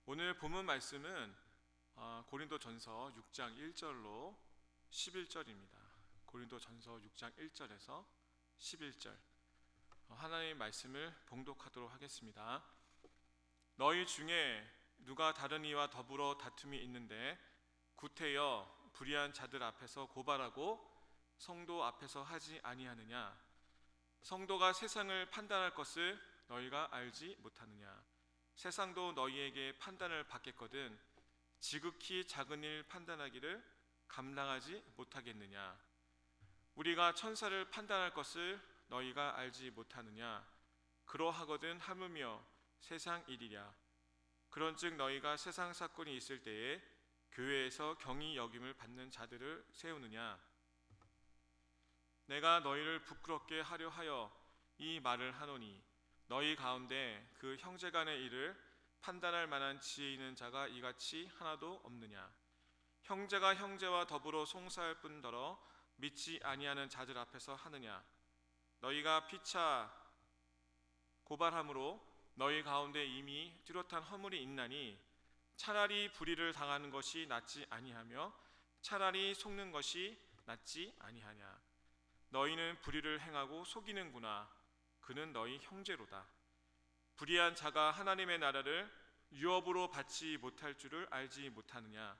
오늘 본문 말씀은 고린도전서 6장 1절로 11절입니다. 고린도전서 6장 1절에서 11절 하나님의 말씀을 봉독하도록 하겠습니다. 너희 중에 누가 다른 이와 더불어 다툼이 있는데 구태여 불의한 자들 앞에서 고발하고 성도 앞에서 하지 아니하느냐? 성도가 세상을 판단할 것을 너희가 알지 못하느냐? 세상도 너희에게 판단을 받겠거든 지극히 작은 일 판단하기를 감당하지 못하겠느냐? 우리가 천사를 판단할 것을 너희가 알지 못하느냐? 그러하거든 하물며 세상 일이랴. 그런즉 너희가 세상 사건이 있을 때에 교회에서 경히 여김을 받는 자들을 세우느냐? 내가 너희를 부끄럽게 하려 하여 이 말을 하노니 너희 가운데 그 형제간의 일을 판단할 만한 지혜 있는 자가 이같이 하나도 없느냐? 형제가 형제와 더불어 송사할 뿐더러 믿지 아니하는 자들 앞에서 하느냐? 너희가 피차 고발함으로 너희 가운데 이미 뚜렷한 허물이 있나니 차라리 불의를 당하는 것이 낫지 아니하며 차라리 속는 것이 낫지 아니하냐? 너희는 불의를 행하고 속이는구나. 그는 너희 형제로다. 불의한 자가 하나님의 나라를 유업으로 받지 못할 줄을 알지 못하느냐?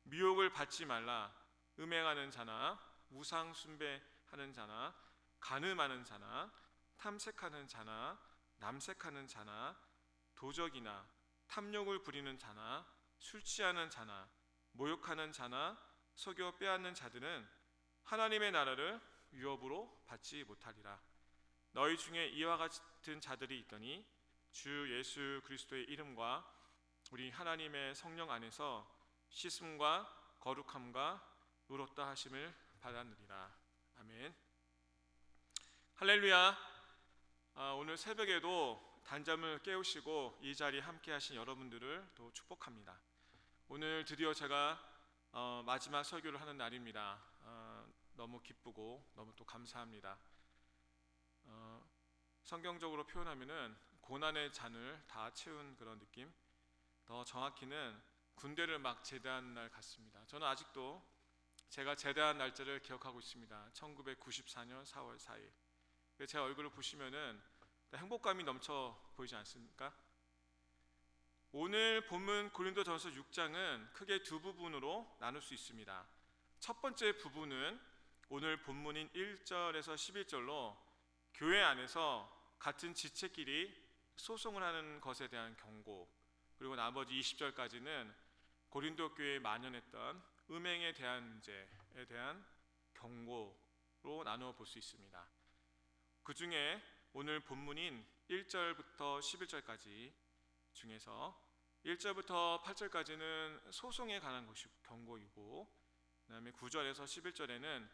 미혹을 받지 말라. 음행하는 자나 우상 숭배하는 자나 간음하는 자나 탐색하는 자나 남색하는 자나 도적이나 탐욕을 부리는 자나 술 취하는 자나 모욕하는 자나 속여 빼앗는 자들은 하나님의 나라를 유업으로 받지 못하리라. 너희 중에 이와 같은 자들이 있더니 주 예수 그리스도의 이름과 우리 하나님의 성령 안에서 씻음과 거룩함과 의롭다 하심을 받았느니라. 아멘. 할렐루야. 오늘 새벽에도 단잠을 깨우시고 이 자리에 함께 하신 여러분들을 또 축복합니다. 오늘 드디어 제가 마지막 설교를 하는 날입니다. 너무 기쁘고 너무 또 감사합니다. 성경적으로 표현하면은 고난의 잔을 다 채운 그런 느낌, 더 정확히는 군대를 막 제대한 날 같습니다. 저는 아직도 제가 제대한 날짜를 기억하고 있습니다. 1994년 4월 4일. 제 얼굴을 보시면은 행복감이 넘쳐 보이지 않습니까? 오늘 본문 고린도전서 6장은 크게 두 부분으로 나눌 수 있습니다. 첫 번째 부분은 오늘 본문인 1절에서 11절로 교회 안에서 같은 지체끼리 소송을 하는 것에 대한 경고, 그리고 나머지 20절까지는 고린도 교회에 만연했던 음행에 대한 문제에 대한 경고로 나누어 볼 수 있습니다. 그 중에 오늘 본문인 1절부터 11절까지 중에서 1절부터 8절까지는 소송에 관한 것이 경고이고, 그 다음에 9절에서 11절에는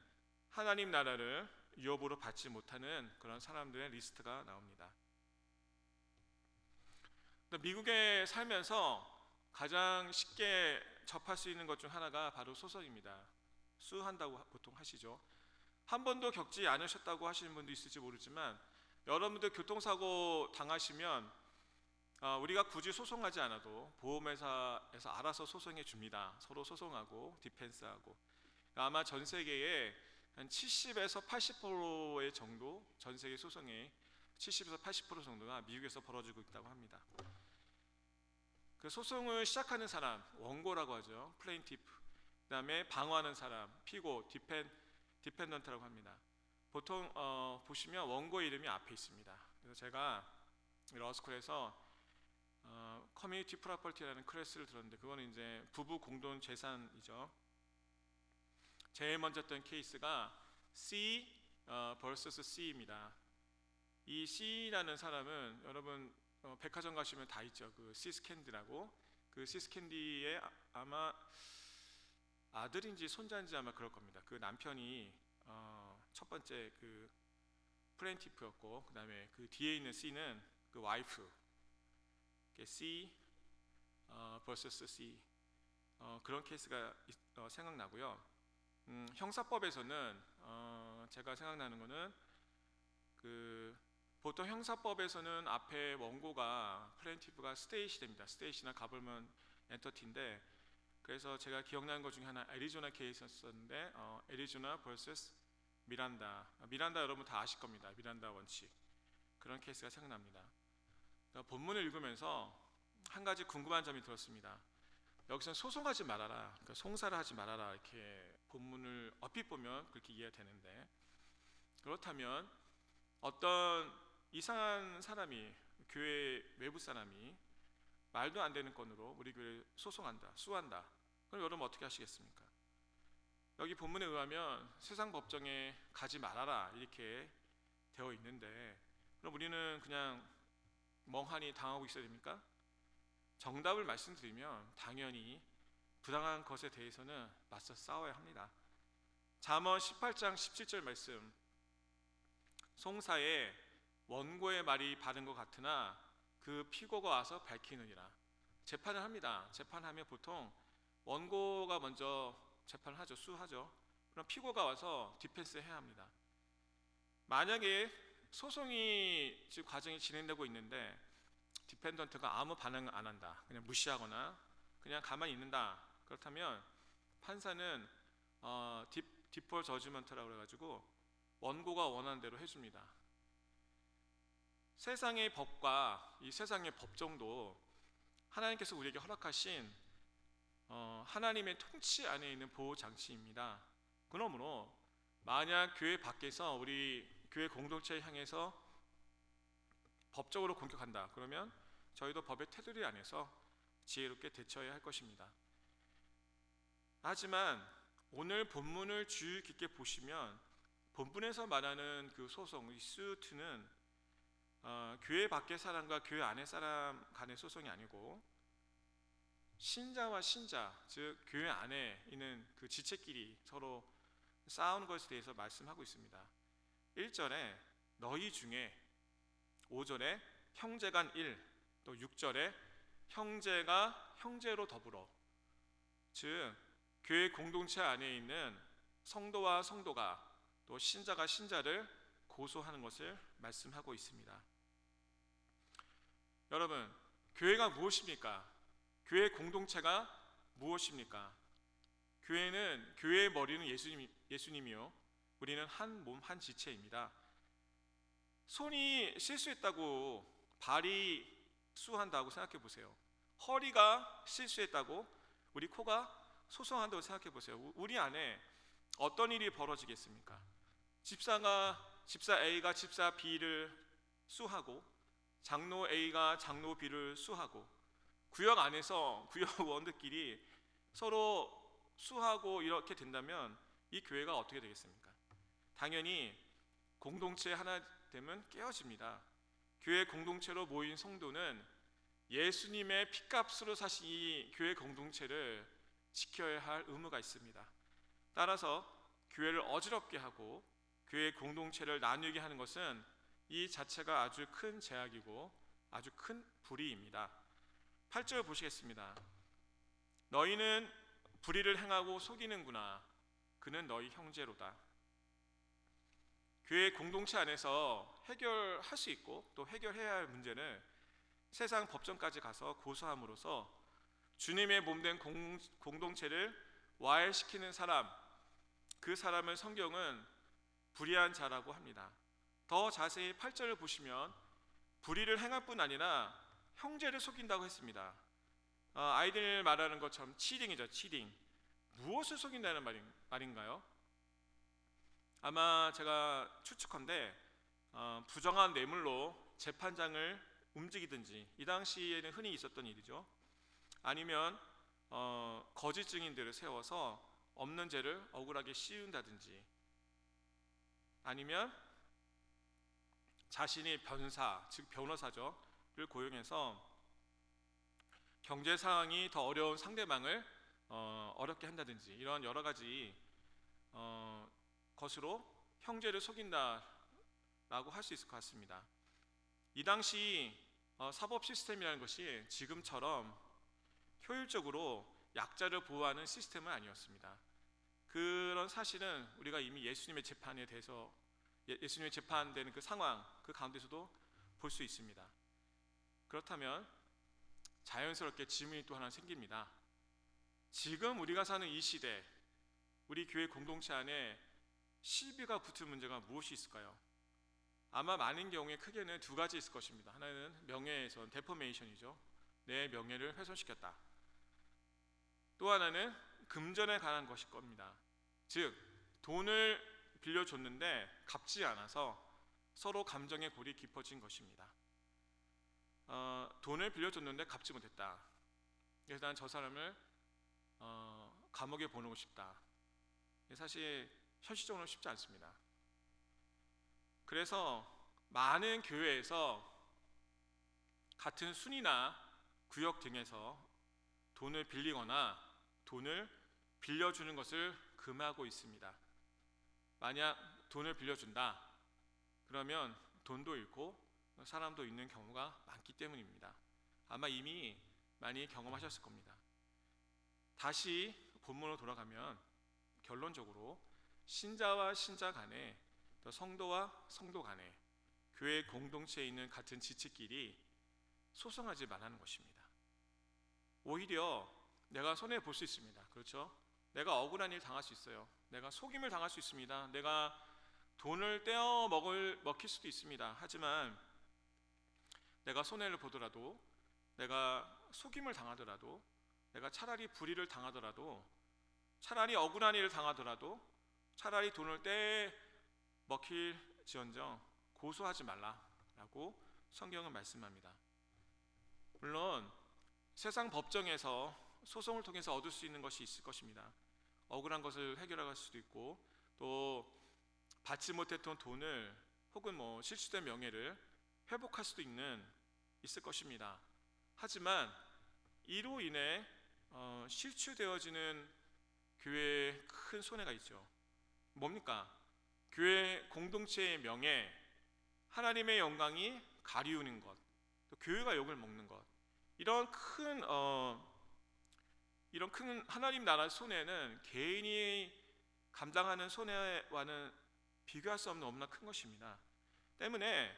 하나님 나라를 유업으로 받지 못하는 그런 사람들의 리스트가 나옵니다. 미국에 살면서 가장 쉽게 접할 수 있는 것 중 하나가 바로 소송입니다. 수한다고 보통 하시죠. 한 번도 겪지 않으셨다고 하시는 분도 있을지 모르지만 여러분들 교통사고 당하시면 우리가 굳이 소송하지 않아도 보험회사에서 알아서 소송해 줍니다. 서로 소송하고 디펜스하고. 아마 전 세계에 한 70에서 80%의 정도, 전 세계 소송의 70에서 80% 정도가 미국에서 벌어지고 있다고 합니다. 그 소송을 시작하는 사람, 원고라고 하죠. 플레인티프. 그 다음에 방어하는 사람, 피고, 디펜던트라고 합니다. 보통 보시면 원고 이름이 앞에 있습니다. 그래서 제가 러스쿨에서 커뮤니티 프로퍼티라는 클래스를 들었는데, 그거는 이제 부부 공동 재산이죠. 제일 먼저 했던 케이스가 C vs C입니다. 이 C라는 사람은 여러분 백화점 가시면 다 있죠. 그 시스캔디라고. 그 시스캔디의 아마 아들인지 손자인지 아마 그럴 겁니다. 그 남편이 첫 번째 그 플랜티프였고, 그 다음에 그 뒤에 있는 C는 그 와이프. C vs C. 그런 케이스가 생각나고요. 형사법에서는 제가 생각나는 거는 그 보통 형사법에서는 앞에 원고가 플레인티프가 스테이시됩니다. 스테이시나 가벌먼 엔터티인데, 그래서 제가 기억나는 것 중에 하나 애리조나 케이스였었는데, 애리조나 vs 미란다 여러분 다 아실 겁니다. 미란다 원칙, 그런 케이스가 생각납니다. 그러니까 본문을 읽으면서 한 가지 궁금한 점이 들었습니다. 여기서는 소송하지 말아라, 그러니까 송사를 하지 말아라, 이렇게 본문을 얼핏 보면 그렇게 이해가 되는데, 그렇다면 어떤 이상한 사람이, 교회 외부 사람이 말도 안 되는 건으로 우리 교회를 소송한다, 수한다, 그럼 여러분 어떻게 하시겠습니까? 여기 본문에 의하면 세상 법정에 가지 말아라 이렇게 되어 있는데, 그럼 우리는 그냥 멍하니 당하고 있어야 됩니까? 정답을 말씀드리면 당연히 부당한 것에 대해서는 맞서 싸워야 합니다. 잠언 18장 17절 말씀, 송사에 원고의 말이 바른 것 같으나 그 피고가 와서 밝히느니라. 재판을 합니다. 재판하면 보통 원고가 먼저 재판을 하죠. 수하죠. 그럼 피고가 와서 디펜스 해야 합니다. 만약에 소송이 지금 과정이 진행되고 있는데 디펜던트가 아무 반응을 안 한다, 그냥 무시하거나 그냥 가만히 있는다, 그렇다면 판사는 디폴 저지먼트라고 해가지고 원고가 원하는 대로 해줍니다. 세상의 법과 이 세상의 법정도 하나님께서 우리에게 허락하신 하나님의 통치 안에 있는 보호 장치입니다. 그러므로 만약 교회 밖에서 우리 교회 공동체를 향해서 법적으로 공격한다, 그러면 저희도 법의 테두리 안에서 지혜롭게 대처해야 할 것입니다. 하지만 오늘 본문을 주의 깊게 보시면 본문에서 말하는 그 소송, 이 수트는 교회 밖의 사람과 교회 안의 사람 간의 소송이 아니고 신자와 신자, 즉 교회 안에 있는 그 지체끼리 서로 싸우는 것에 대해서 말씀하고 있습니다. 1절에 너희 중에, 5절에 형제간 1, 또 6절에 형제가 형제로 더불어, 즉 교회 공동체 안에 있는 성도와 성도가, 또 신자가 신자를 고소하는 것을 말씀하고 있습니다. 여러분, 교회가 무엇입니까? 교회 공동체가 무엇입니까? 교회는, 교회의 머리는 예수님이요, 우리는 한 몸 한 지체입니다. 손이 실수했다고 발이 수한다고 생각해 보세요. 허리가 실수했다고 우리 코가 소송한다고 생각해 보세요. 우리 안에 어떤 일이 벌어지겠습니까? 집사 A가 집사 B를 수하고, 장로 A가 장로 B를 수하고, 구역 안에서 구역원들끼리 서로 수하고 이렇게 된다면 이 교회가 어떻게 되겠습니까? 당연히 공동체 하나 되면 깨어집니다. 교회 공동체로 모인 성도는 예수님의 핏값으로 사신 이 교회 공동체를 지켜야 할 의무가 있습니다. 따라서 교회를 어지럽게 하고 교회 공동체를 나누게 하는 것은 이 자체가 아주 큰 제약이고 아주 큰 불의입니다. 8절 보시겠습니다. 너희는 불의를 행하고 속이는구나. 그는 너희 형제로다. 교회 공동체 안에서 해결할 수 있고 또 해결해야 할 문제를 세상 법정까지 가서 고소함으로써 주님의 몸된 공동체를 와해시키는 사람, 그 사람을 성경은 불의한 자라고 합니다. 더 자세히 8절을 보시면 불의를 행할 뿐 아니라 형제를 속인다고 했습니다. 아이들 말하는 것처럼 치딩이죠. 치딩. 무엇을 속인다는 말인가요? 아마 제가 추측컨대 부정한 뇌물로 재판장을 움직이든지, 이 당시에는 흔히 있었던 일이죠. 아니면 거짓 증인들을 세워서 없는 죄를 억울하게 씌운다든지, 아니면 자신이 변사, 즉 변호사를 고용해서 경제 상황이 더 어려운 상대방을 어렵게 한다든지, 이런 여러 가지 것으로 형제를 속인다라고 할 수 있을 것 같습니다. 이 당시 사법 시스템이라는 것이 지금처럼 효율적으로 약자를 보호하는 시스템은 아니었습니다. 그런 사실은 우리가 이미 예수님의 재판에 대해서, 예수님의 재판되는 그 상황, 그 가운데서도 볼 수 있습니다. 그렇다면 자연스럽게 질문이 또 하나 생깁니다. 지금 우리가 사는 이 시대, 우리 교회 공동체 안에 시비가 붙을 문제가 무엇이 있을까요? 아마 많은 경우에 크게는 두 가지 있을 것입니다. 하나는 명예훼손, 데포메이션이죠. 내 명예를 훼손시켰다. 또 하나는 금전에 관한 것일 겁니다. 즉, 돈을 빌려줬는데 갚지 않아서 서로 감정의 골이 깊어진 것입니다. 돈을 빌려줬는데 갚지 못했다. 그래서 난 저 사람을 감옥에 보내고 싶다. 사실 현실적으로는 쉽지 않습니다. 그래서 많은 교회에서 같은 순이나 구역 등에서 돈을 빌리거나 돈을 빌려주는 것을 금하고 있습니다. 만약 돈을 빌려준다, 그러면 돈도 잃고 사람도 잃는 경우가 많기 때문입니다. 아마 이미 많이 경험하셨을 겁니다. 다시 본문으로 돌아가면 결론적으로 신자와 신자 간에, 또 성도와 성도 간에, 교회 공동체에 있는 같은 지체끼리 소송하지 말라는 것입니다. 오히려 내가 손해 볼 수 있습니다. 그렇죠? 내가 억울한 일 당할 수 있어요. 내가 속임을 당할 수 있습니다. 내가 돈을 떼어 먹힐 수도 있습니다. 하지만 내가 손해를 보더라도, 내가 속임을 당하더라도, 내가 차라리 불의를 당하더라도, 차라리 억울한 일을 당하더라도, 차라리 돈을 떼 먹힐지언정 고소하지 말라라고 성경은 말씀합니다. 물론 세상 법정에서 소송을 통해서 얻을 수 있는 것이 있을 것입니다. 억울한 것을 해결할 수도 있고, 또 받지 못했던 돈을 혹은 실추된 명예를 회복할 수도 있을 것입니다. 하지만 이로 인해 실추되어지는 교회에 큰 손해가 있죠. 뭡니까? 교회 공동체의 명예, 하나님의 영광이 가리우는 것, 또 교회가 욕을 먹는 것, 이런 큰 하나님 나라 손해는 개인이 감당하는 손해와는 비교할 수 없는 너무나 큰 것입니다. 때문에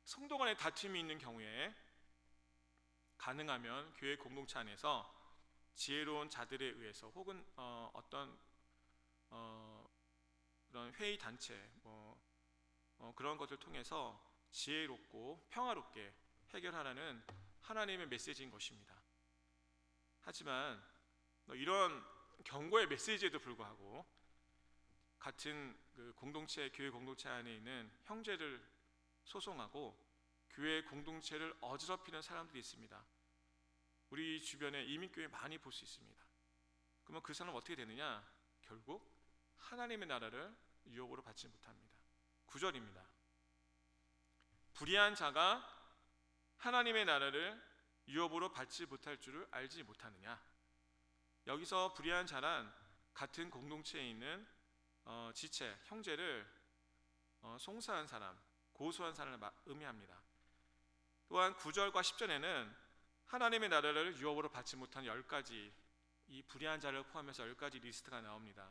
성도 간에 다툼이 있는 경우에 가능하면 교회 공동체 안에서 지혜로운 자들에 의해서, 혹은 어떤 그런 회의 단체 그런 것을 통해서 지혜롭고 평화롭게 해결하라는 하나님의 메시지인 것입니다. 하지만 이런 경고의 메시지에도 불구하고 같은 교회 공동체 안에 있는 형제를 소송하고 교회 공동체를 어지럽히는 사람들이 있습니다. 우리 주변에 이민교회 많이 볼 수 있습니다. 그러면 그 사람은 어떻게 되느냐? 결국 하나님의 나라를 유업으로 받지 못합니다. 9절입니다. 불의한 자가 하나님의 나라를 유업으로 받지 못할 줄을 알지 못하느냐? 여기서 불의한 자란 같은 공동체에 있는 지체, 형제를 송사한 사람, 고소한 사람을 의미합니다. 또한 9절과 10절에는 하나님의 나라를 유업으로 받지 못한 10가지, 이 불의한 자를 포함해서 10가지 리스트가 나옵니다.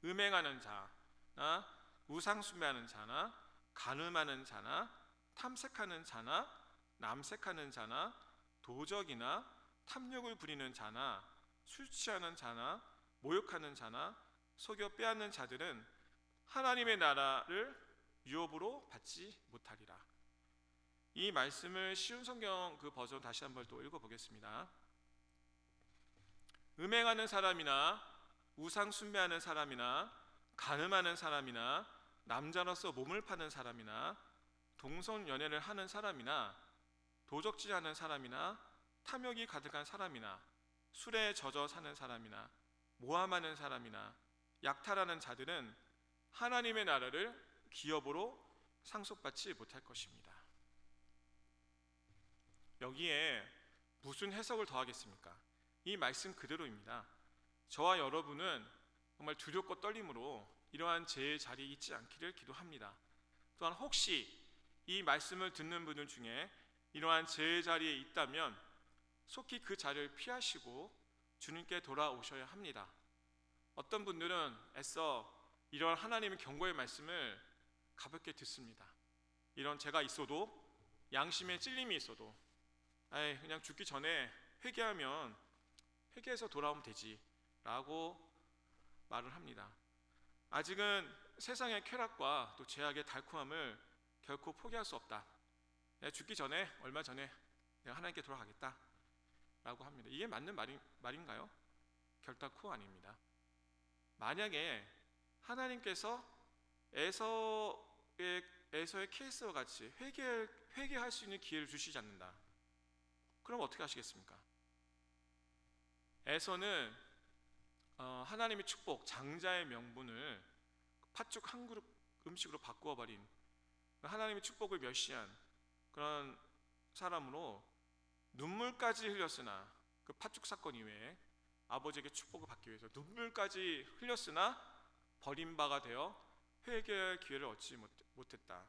음행하는 자나 우상숭배하는 자나 간음하는 자나 탐색하는 자나 남색하는 자나 도적이나 탐욕을 부리는 자나 술 취하는 자나 모욕하는 자나 속여 빼앗는 자들은 하나님의 나라를 유업으로 받지 못하리라. 이 말씀을 쉬운 성경 버전 다시 한번 또 읽어보겠습니다. 음행하는 사람이나 우상 숭배하는 사람이나 간음하는 사람이나 남자로서 몸을 파는 사람이나 동성연애를 하는 사람이나 도적질하는 사람이나 탐욕이 가득한 사람이나 술에 젖어 사는 사람이나 모함하는 사람이나 약탈하는 자들은 하나님의 나라를 기업으로 상속받지 못할 것입니다. 여기에 무슨 해석을 더하겠습니까? 이 말씀 그대로입니다. 저와 여러분은 정말 두렵고 떨림으로 이러한 죄의 자리에 있지 않기를 기도합니다. 또한 혹시 이 말씀을 듣는 분들 중에 이러한 죄의 자리에 있다면 속히 그 자리를 피하시고 주님께 돌아오셔야 합니다. 어떤 분들은 애써 이러한 하나님의 경고의 말씀을 가볍게 듣습니다. 이런 죄가 있어도, 양심의 찔림이 있어도, 아이, 그냥 죽기 전에 회개하면 회개해서 돌아오면 되지 라고 말을 합니다. 아직은 세상의 쾌락과 또 죄악의 달콤함을 결코 포기할 수 없다. 내가 죽기 전에, 얼마 전에 내가 하나님께 돌아가겠다 라고 합니다. 이게 맞는 말인가요? 결단코 아닙니다. 만약에 하나님께서 에서의 케이스와 같이 회개할 수 있는 기회를 주시지 않는다, 그럼 어떻게 하시겠습니까? 에서는 하나님의 축복, 장자의 명분을 팥죽 한 그릇 음식으로 바꾸어 버린 하나님의 축복을 멸시한 그런 사람으로 눈물까지 흘렸으나, 그 팥죽 사건 이외에 아버지에게 축복을 받기 위해서 눈물까지 흘렸으나 버림바가 되어 회개할 기회를 얻지 못했다.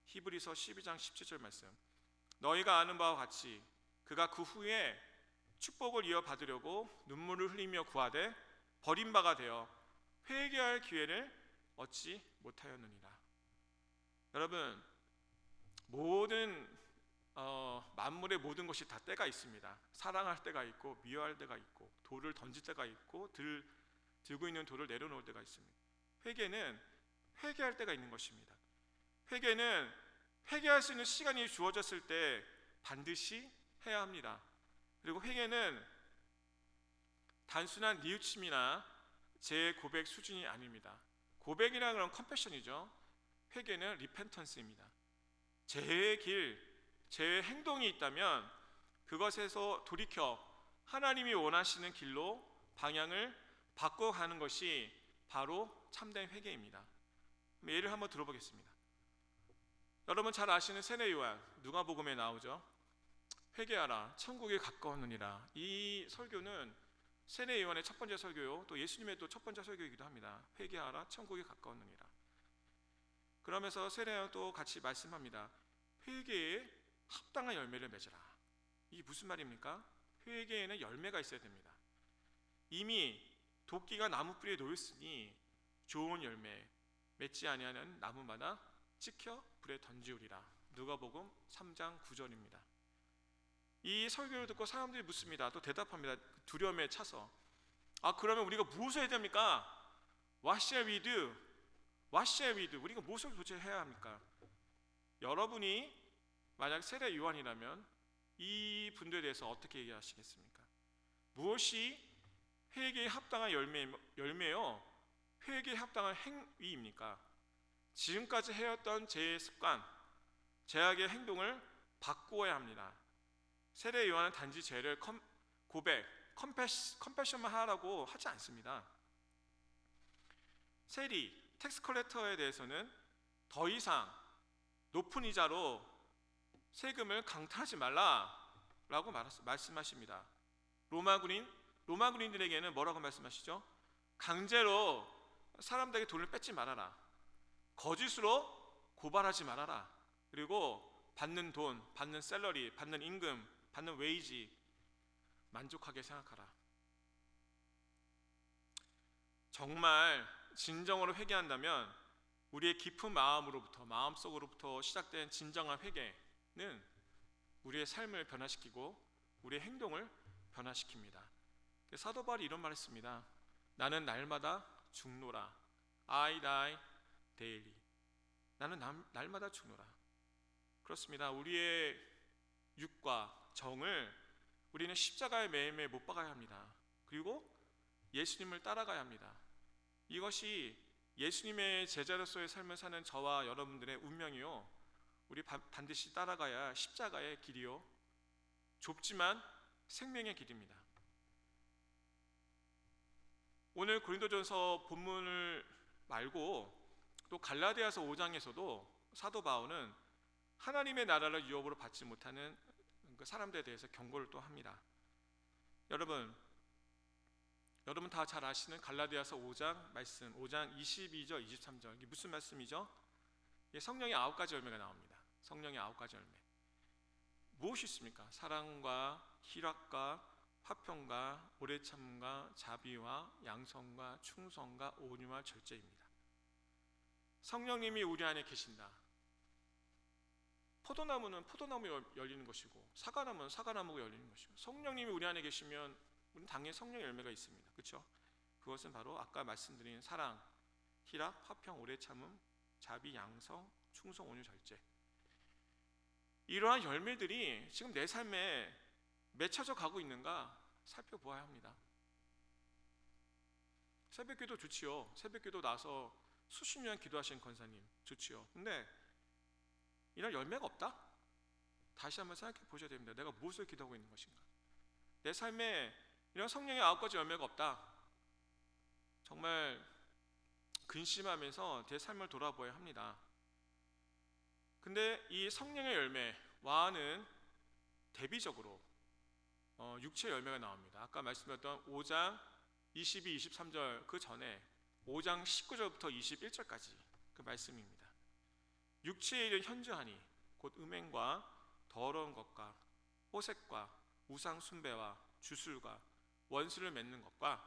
히브리서 12장 17절 말씀, 너희가 아는 바와 같이 그가 그 후에 축복을 이어받으려고 눈물을 흘리며 구하되 버림바가 되어 회개할 기회를 얻지 못하였느니라. 여러분, 모든 만물의 모든 것이 다 때가 있습니다. 사랑할 때가 있고 미워할 때가 있고 돌을 던질 때가 있고 들고 있는 돌을 내려놓을 때가 있습니다. 회개는 회개할 때가 있는 것입니다. 회개는 회개할 수 있는 시간이 주어졌을 때 반드시 해야 합니다. 그리고 회개는 단순한 뉘우침이나 제 고백 수준이 아닙니다. 고백이라는 건 컨페션이죠. 회개는 리펜턴스입니다. 죄의 길, 죄의 행동이 있다면 그것에서 돌이켜 하나님이 원하시는 길로 방향을 바꿔가는 것이 바로 참된 회개입니다. 예를 한번 들어보겠습니다. 여러분 잘 아시는 세례 요한, 누가복음에 나오죠. 회개하라, 천국에 가까웠느니라. 이 설교는 세례 요한의 첫 번째 설교요, 또 예수님의 또 첫 번째 설교이기도 합니다. 회개하라, 천국에 가까웠느니라. 그러면서 세례 요한 또 같이 말씀합니다. 회개에 합당한 열매를 맺으라. 이게 무슨 말입니까? 회개에는 열매가 있어야 됩니다. 이미 도끼가 나무 뿌리에 놓였으니 좋은 열매 맺지 아니하는 나무마다 찍혀 불에 던지우리라. 누가복음 3장 9절입니다. 이 설교를 듣고 사람들이 묻습니다. 또 대답합니다. 두려움에 차서, 그러면 우리가 무엇을 해야 됩니까? What shall we do? What shall we do? 우리가 무엇을 도대체 해야 합니까? 여러분이 만약 세례 요한이라면 이 분들에 대해서 어떻게 얘기하시겠습니까? 무엇이 회개에 합당한 열매요? 회개에 합당한 행위입니까? 지금까지 해왔던 제 습관, 제약의 행동을 바꾸어야 합니다. 세례 요한은 단지 죄를 컴패션만 하라고 하지 않습니다. 세리, 텍스 컬렉터에 대해서는 더 이상 높은 이자로 세금을 강탈하지 말라라고 말씀하십니다. 로마군인들에게는 뭐라고 말씀하시죠? 강제로 사람들에게 돈을 뺏지 말아라. 거짓으로 고발하지 말아라. 그리고 받는 돈, 받는 샐러리, 받는 임금, 받는 웨이지 만족하게 생각하라. 정말 진정으로 회개한다면 우리의 깊은 마음속으로부터 시작된 진정한 회개는 우리의 삶을 변화시키고 우리의 행동을 변화시킵니다. 사도 바울이 이런 말을 했습니다. 나는 날마다 죽노라. I die daily. 나는 날마다 죽노라. 그렇습니다. 우리의 육과 정을 우리는 십자가에 매일매일 못 박아야 합니다. 그리고 예수님을 따라가야 합니다. 이것이 예수님의 제자로서의 삶을 사는 저와 여러분들의 운명이요, 우리 반드시 따라가야 십자가의 길이요, 좁지만 생명의 길입니다. 오늘 고린도전서 본문을 말고 또 갈라디아서 5장에서도 사도 바울은 하나님의 나라를 유업으로 받지 못하는 그 사람들에 대해서 경고를 또 합니다. 여러분 다 잘 아시는 갈라디아서 5장 말씀, 5장 22절 23절, 이게 무슨 말씀이죠? 이게 성령의 9가지 열매가 나옵니다. 성령의 9가지 열매 무엇이 있습니까? 사랑과 희락과 화평과 오래 참음과 자비와 양성과 충성과 온유와 절제입니다. 성령님이 우리 안에 계신다. 포도나무는 포도나무 열리는 것이고 사과나무는 사과나무가 열리는 것이고 성령님이 우리 안에 계시면 우리는 당연히 성령의 열매가 있습니다. 그렇죠? 그것은 바로 아까 말씀드린 사랑, 희락, 화평, 오래 참음, 자비, 양성, 충성, 온유, 절제. 이러한 열매들이 지금 내 삶에 맺혀져 가고 있는가 살펴보아야 합니다. 새벽기도 좋지요. 새벽기도 나서 수십 년 기도하신 권사님 좋지요. 근데 이런 열매가 없다? 다시 한번 생각해 보셔야 됩니다. 내가 무엇을 기도하고 있는 것인가? 내 삶에 이런 성령의 9가지 열매가 없다. 정말 근심하면서 제 삶을 돌아보아야 합니다. 근데 이 성령의 열매와는 대비적으로 육체의 열매가 나옵니다. 아까 말씀드렸던 5장 22, 23절 그 전에 5장 19절부터 21절까지 그 말씀입니다. 육체의 일은 현저하니 곧 음행과 더러운 것과 호색과 우상 숭배와 주술과 원수를 맺는 것과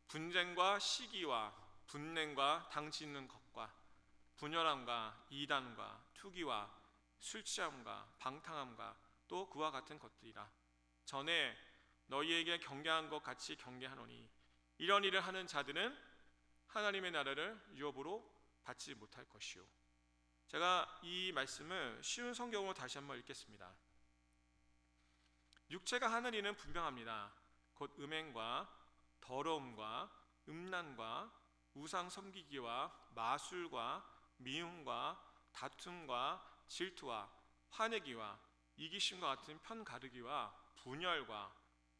분쟁과 시기와 분냄과 당짓는 것과 분열함과 이단과 투기와 술 취함과 방탕함과 또 그와 같은 것들이라. 전에 너희에게 경계한 것 같이 경계하노니 이런 일을 하는 자들은 하나님의 나라를 유업으로 받지 못할 것이요. 제가 이 말씀을 쉬운 성경으로 다시 한번 읽겠습니다. 육체가 하는 일은 분명합니다. 곧 음행과 더러움과 음란과 우상 섬기기와 마술과 미움과 다툼과 질투와 화내기와 이기심과 같은 편가르기와 분열과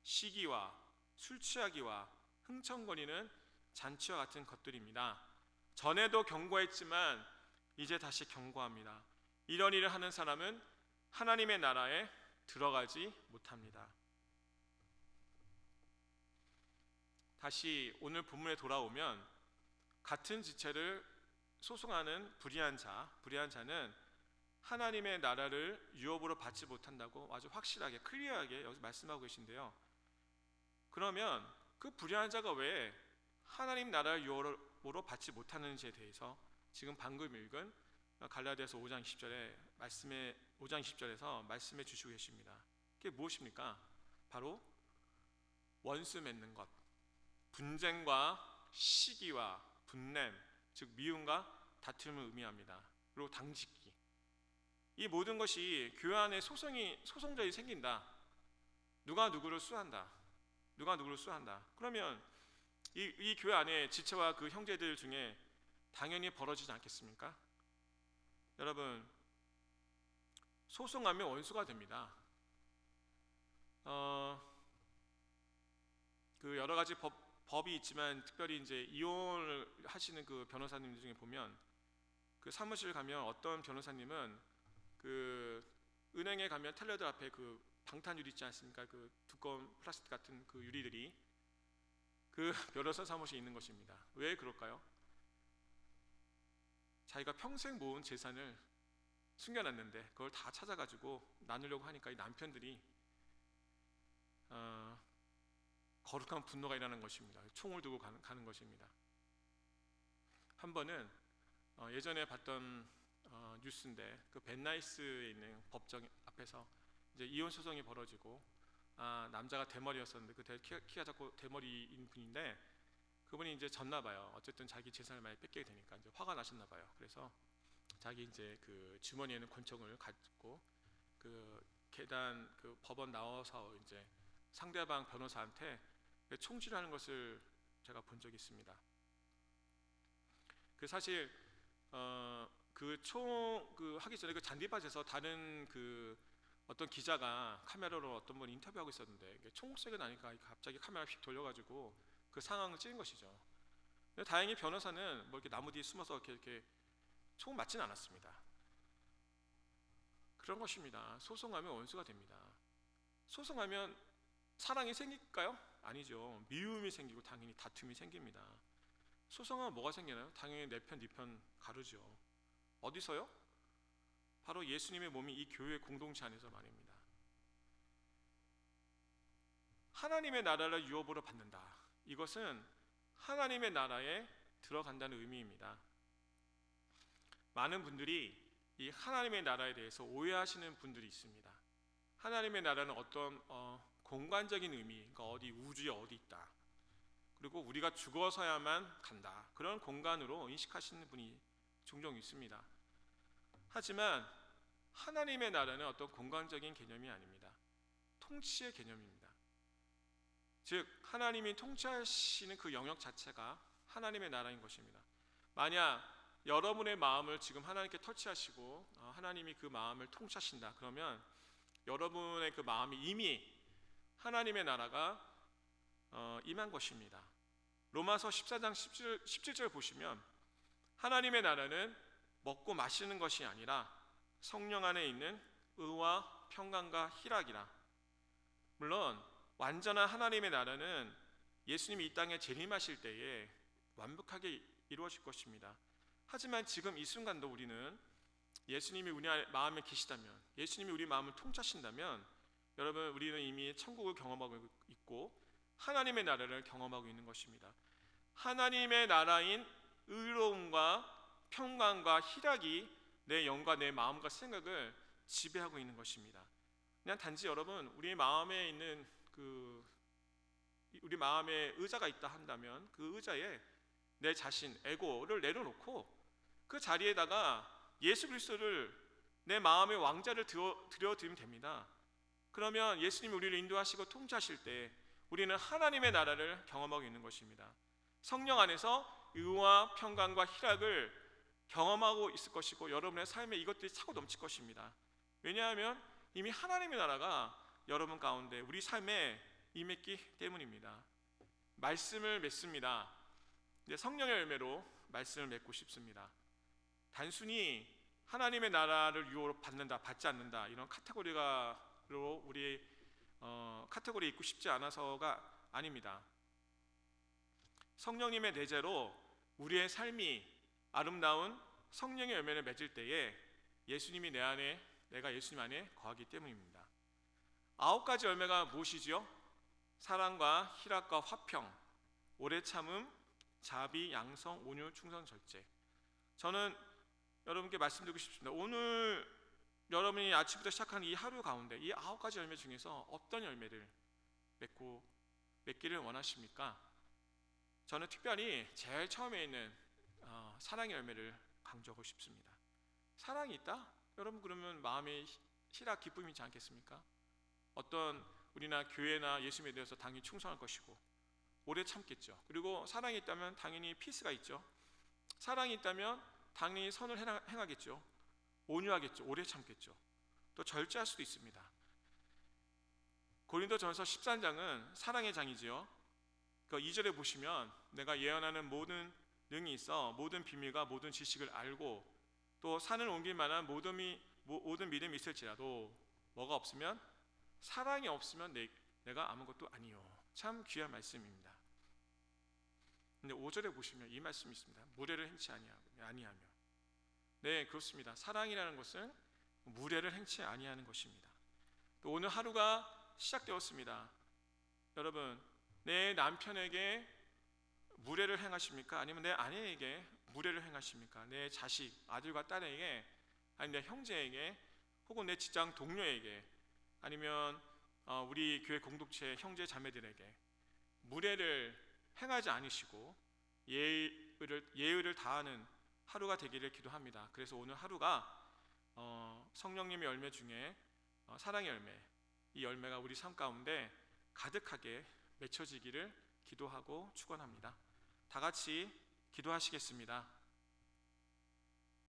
시기와 술 취하기와 흥청거리는 잔치와 같은 것들입니다. 전에도 경고했지만 이제 다시 경고합니다. 이런 일을 하는 사람은 하나님의 나라에 들어가지 못합니다. 다시 오늘 본문에 돌아오면 같은 지체를 소송하는 불의한 자는 하나님의 나라를 유업으로 받지 못한다고 아주 확실하게 클리어하게 여기서 말씀하고 계신데요. 그러면 그 불의한 자가 왜 하나님 나라를 유업으로 받지 못하는지에 대해서 지금 방금 읽은 갈라디아서 5장 20절에서 말씀해 주시고 계십니다. 그게 무엇입니까? 바로 원수 맺는 것, 분쟁과 시기와 분냄, 즉 미움과 다툼을 의미합니다. 그리고 당짓기. 이 모든 것이 교회 안에 소송전이 생긴다. 누가 누구를 수한다. 그러면 이 교회 안에 지체와 그 형제들 중에 당연히 벌어지지 않겠습니까? 여러분, 소송하면 원수가 됩니다. 그 여러 가지 법이 있지만 특별히 이제 이혼을 하시는 그 변호사님들 중에 보면 그 사무실 가면 어떤 변호사님은 그 은행에 가면 텔러들 앞에 그 방탄유리 있지 않습니까? 그 두꺼운 플라스틱 같은 그 유리들이 그 변호사 사무실에 있는 것입니다. 왜 그럴까요? 자기가 평생 모은 재산을 숨겨놨는데 그걸 다 찾아가지고 나누려고 하니까 이 남편들이 거룩한 분노가 일어나는 것입니다. 총을 들고 가는 것입니다. 한 번은 예전에 봤던 뉴스인데 그 벤나이스에 있는 법정 앞에서 이제 이혼 소송이 벌어지고 남자가 대머리였었는데 그 키가 작고 대머리인 분인데 그분이 이제 졌나 봐요. 어쨌든 자기 재산을 많이 뺏게 되니까 이제 화가 나셨나 봐요. 그래서 자기 이제 그 주머니에는 권총을 갖고 그 계단 그 법원 나와서 이제 상대방 변호사한테 총질하는 것을 제가 본 적이 있습니다. 그 사실 그 하기 전에 그 잔디밭에서 다른 그 어떤 기자가 카메라로 어떤 분 인터뷰하고 있었는데 총 쏘게 나니까 갑자기 카메라 휙 돌려가지고 그 상황을 찍은 것이죠. 근데 다행히 변호사는 뭐 이렇게 나무 뒤에 숨어서 이렇게 총 맞지는 않았습니다. 그런 것입니다. 소송하면 원수가 됩니다. 소송하면 사랑이 생길까요? 아니죠. 미움이 생기고 당연히 다툼이 생깁니다. 소송하면 뭐가 생기나요? 당연히 내 편, 네 편 가르죠. 어디서요? 바로 예수님의 몸이 이 교회 공동체 안에서 말입니다. 하나님의 나라를 유업으로 받는다. 이것은 하나님의 나라에 들어간다는 의미입니다. 많은 분들이 이 하나님의 나라에 대해서 오해하시는 분들이 있습니다. 하나님의 나라는 어떤 공간적인 의미, 그러니까 어디 우주에 어디 있다, 그리고 우리가 죽어서야만 간다, 그런 공간으로 인식하시는 분이 종종 있습니다. 하지만 하나님의 나라는 어떤 공간적인 개념이 아닙니다. 통치의 개념입니다. 즉 하나님이 통치하시는 그 영역 자체가 하나님의 나라인 것입니다. 만약 여러분의 마음을 지금 하나님께 터치하시고 하나님이 그 마음을 통치하신다, 그러면 여러분의 그 마음이 이미 하나님의 나라가 임한 것입니다. 로마서 14장 17절 보시면 하나님의 나라는 먹고 마시는 것이 아니라 성령 안에 있는 의와 평강과 희락이라. 물론 완전한 하나님의 나라는 예수님이 이 땅에 재림하실 때에 완벽하게 이루어질 것입니다. 하지만 지금 이 순간도 우리는 예수님이 우리 마음에 계시다면, 예수님이 우리 마음을 통치하신다면, 여러분 우리는 이미 천국을 경험하고 있고 하나님의 나라를 경험하고 있는 것입니다. 하나님의 나라인 의로움과 평강과 희락이 내 영과 내 마음과 생각을 지배하고 있는 것입니다. 그냥 단지 여러분 우리 마음에 있는 우리 마음에 의자가 있다 한다면 그 의자에 내 자신, 에고를 내려놓고 그 자리에다가 예수 그리스도를 내 마음의 왕자를 들여드리면 됩니다. 그러면 예수님이 우리를 인도하시고 통치하실 때 우리는 하나님의 나라를 경험하고 있는 것입니다. 성령 안에서 의와 평강과 희락을 경험하고 있을 것이고 여러분의 삶에 이것들이 차고 넘칠 것입니다. 왜냐하면 이미 하나님의 나라가 여러분 가운데 우리 삶에 임했기 때문입니다. 말씀을 맺습니다. 성령의 열매로 말씀을 맺고 싶습니다. 단순히 하나님의 나라를 유혹 받는다, 받지 않는다, 이런 카테고리로 우리 카테고리에 있고 싶지 않아서가 아닙니다. 성령님의 내재로 우리의 삶이 아름다운 성령의 열매를 맺을 때에 예수님이 내 안에, 내가 예수님 안에 거하기 때문입니다. 9가지 열매가 무엇이지요? 사랑과 희락과 화평, 오래 참음, 자비, 양성, 온유, 충성, 절제. 저는 여러분께 말씀드리고 싶습니다. 오늘 여러분이 아침부터 시작한 이 하루 가운데 이 9가지 열매 중에서 어떤 열매를 맺기를 원하십니까? 저는 특별히 제일 처음에 있는 사랑의 열매를 강조하고 싶습니다. 사랑이 있다? 여러분 그러면 마음에 희락, 기쁨이 있지 않겠습니까? 어떤 우리나 교회나 예수님에 대해서 당연히 충성할 것이고 오래 참겠죠. 그리고 사랑이 있다면 당연히 피스가 있죠. 사랑이 있다면 당연히 선을 행하겠죠. 온유하겠죠. 오래 참겠죠. 또 절제할 수도 있습니다. 고린도전서 13장은 사랑의 장이지요. 그 2절에 보시면 내가 예언하는 모든 능이 있어 모든 비밀과 모든 지식을 알고 또 산을 옮길 만한 모든 믿음이 있을지라도 뭐가 없으면, 사랑이 없으면 내가 아무것도 아니요. 참 귀한 말씀입니다. 근데 5절에 보시면 이 말씀이 있습니다. 무례를 행치 아니하며. 네, 그렇습니다. 사랑이라는 것은 무례를 행치 아니하는 것입니다. 또 오늘 하루가 시작되었습니다. 여러분, 내 남편에게 무례를 행하십니까? 아니면 내 아내에게 무례를 행하십니까? 내 자식, 아들과 딸에게, 아니 내 형제에게, 혹은 내 직장 동료에게, 아니면 우리 교회 공동체 형제 자매들에게 무례를 행하지 않으시고 예의를 다하는 하루가 되기를 기도합니다. 그래서 오늘 하루가 성령님의 열매 중에 사랑의 열매, 이 열매가 우리 삶 가운데 가득하게 맺혀지기를 기도하고 축원합니다. 다 같이 기도하시겠습니다.